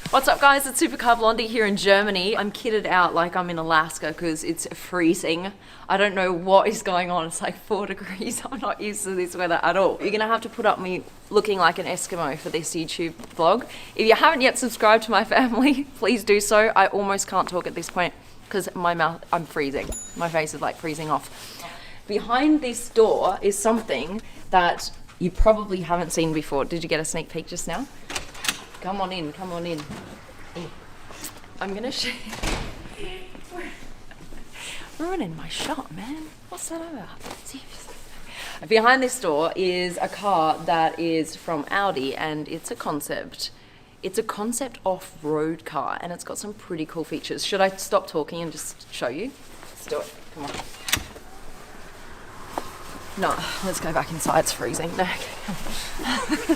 What's up guys, it's Supercar Blondie here in Germany. I'm kitted out like I'm in Alaska because it's freezing. I don't know what is going on, it's like 4 degrees. I'm not used to this weather at all. You're gonna have to put up me looking like an Eskimo for this YouTube vlog. If you haven't yet subscribed to my family, please do so. I almost can't talk at this point because I'm freezing. My face is like freezing off. Behind this door is something that you probably haven't seen before. Did you get a sneak peek just now? Come on in, come on in. I'm gonna show you. Ruining my shot, man. What's that about? Seriously. Behind this door is a car that is from Audi and it's a concept. It's a concept off-road car and it's got some pretty cool features. Should I stop talking and just show you? Let's do it, come on. No, let's go back inside, it's freezing. No, okay.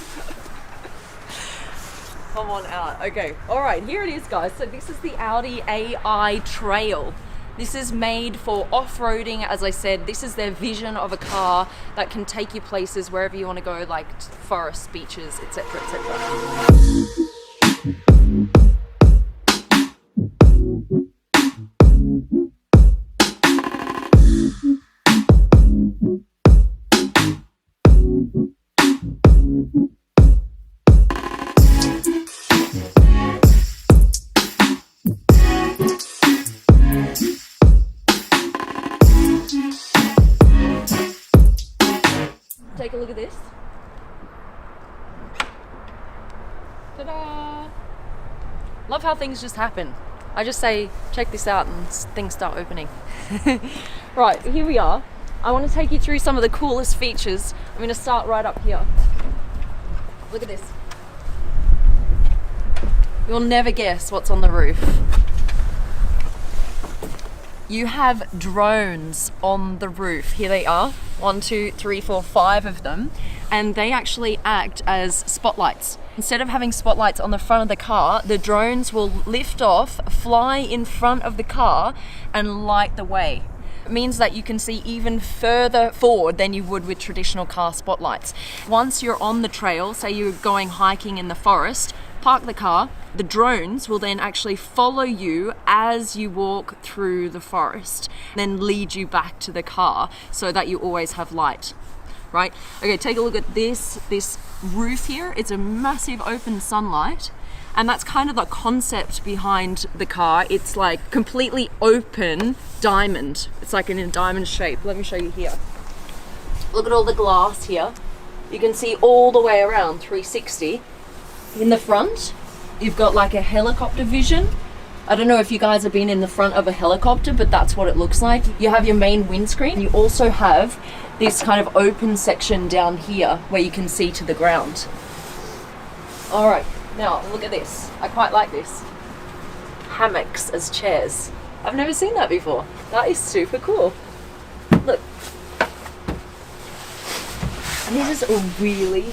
Come on out. Okay, all right, here it is guys. So this is the Audi AI Trail. This is made for off-roading. As I said, this is their vision of a car that can take you places wherever you want to go, like forests, beaches, etc, etc. Take a look at this. Ta-da! Love how things just happen. I just say, check this out and things start opening. Right, here we are. I want to take you through some of the coolest features. I'm going to start right up here. Look at this. You'll never guess what's on the roof. You have drones on the roof. Here they are. 1, 2, 3, 4, 5 of them. And they actually act as spotlights. Instead of having spotlights on the front of the car, the drones will lift off, fly in front of the car and light the way. It means that you can see even further forward than you would with traditional car spotlights. Once you're on the trail, say you're going hiking in the forest, park the car, the drones will then actually follow you as you walk through the forest, then lead you back to the car so that you always have light, right? Okay, take a look at this roof here. It's a massive open sunlight, and that's kind of the concept behind the car. It's like completely open diamond. It's like in a diamond shape. Let me show you here. Look at all the glass here. You can see all the way around 360. In the front, you've got like a helicopter vision. I don't know if you guys have been in the front of a helicopter, but that's what it looks like. You have your main windscreen. You also have this kind of open section down here where you can see to the ground. All right, now look at this. I quite like this. Hammocks as chairs. I've never seen that before. That is super cool. Look. And this is really,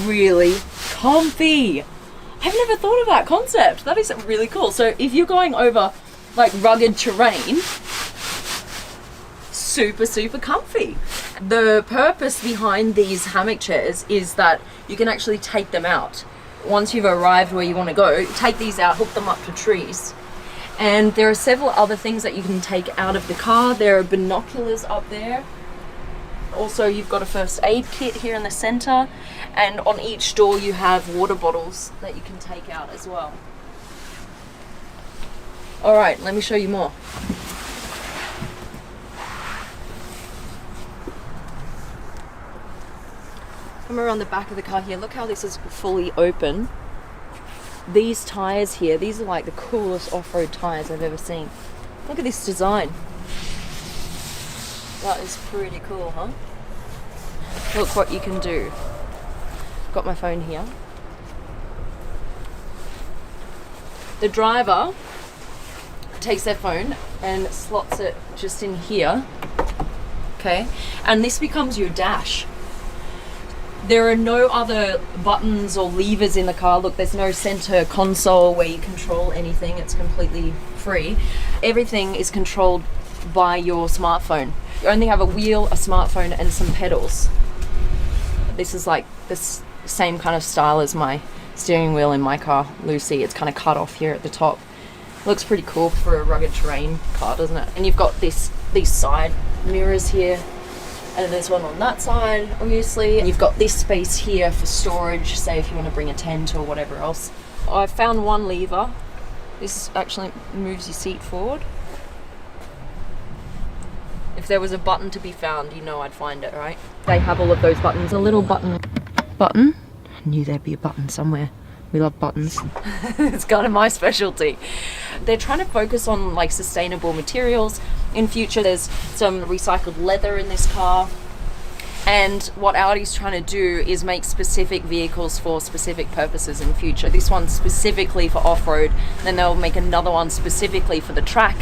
really comfy. I've never thought of that concept. That is really cool. So if you're going over like rugged terrain, super, super comfy. The purpose behind these hammock chairs is that you can actually take them out. Once you've arrived where you want to go, take these out, hook them up to trees. And there are several other things that you can take out of the car. There are binoculars up there. Also, you've got a first aid kit here in the center, and on each door you have water bottles that you can take out as well. All right, let me show you more. Come around the back of the car here. Look how this is fully open. These tires here, these are like the coolest off-road tires I've ever seen. Look at this design. That is pretty cool, huh? Look what you can do. Got my phone here. The driver takes their phone and slots it just in here, okay? And this becomes your dash. There are no other buttons or levers in the car. Look, there's no center console where you control anything. It's completely free. Everything is controlled by your smartphone. You only have a wheel, a smartphone, and some pedals. This is like this same kind of style as my steering wheel in my car, Lucy. It's kind of cut off here at the top. Looks pretty cool for a rugged terrain car, doesn't it? And you've got these side mirrors here, and there's one on that side, obviously. And you've got this space here for storage, say if you want to bring a tent or whatever else. I found one lever. This actually moves your seat forward. If there was a button to be found, you know I'd find it, right? They have all of those buttons. A little button. Button? I knew there'd be a button somewhere. We love buttons. It's kind of my specialty. They're trying to focus on like sustainable materials in future. There's some recycled leather in this car. And what Audi's trying to do is make specific vehicles for specific purposes in future. This one's specifically for off-road, then they'll make another one specifically for the track.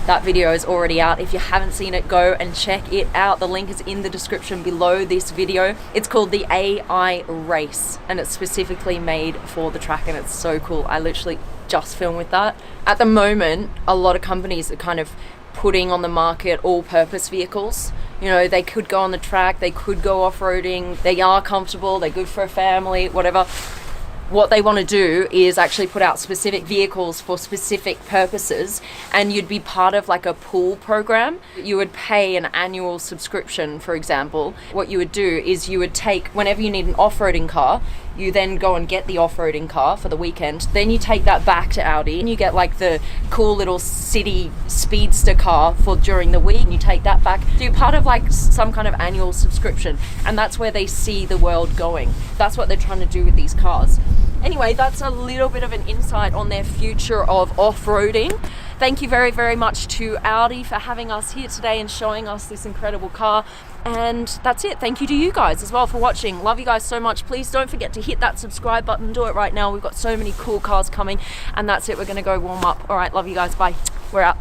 That video is already out. If you haven't seen it, go and check it out. The link is in the description below this video. It's called the AI Race, and it's specifically made for the track, and it's so cool. I literally just filmed with that. At the moment, a lot of companies are kind of putting on the market all-purpose vehicles. You know, they could go on the track, they could go off-roading, they are comfortable, they're good for a family, whatever. What they want to do is actually put out specific vehicles for specific purposes, and you'd be part of like a pool program. You would pay an annual subscription, for example. What you would do is you would take, whenever you need an off-roading car, you then go and get the off-roading car for the weekend. Then you take that back to Audi and you get like the cool little city speedster car for during the week. And you take that back. So you're part of like some kind of annual subscription, and that's where they see the world going. That's what they're trying to do with these cars. Anyway, that's a little bit of an insight on their future of off-roading. Thank you very, very much to Audi for having us here today and showing us this incredible car. And that's it. Thank you to you guys as well for watching. Love you guys so much. Please don't forget to hit that subscribe button. Do it right now. We've got so many cool cars coming. And that's it. We're going to go warm up. All right. Love you guys. Bye. We're out.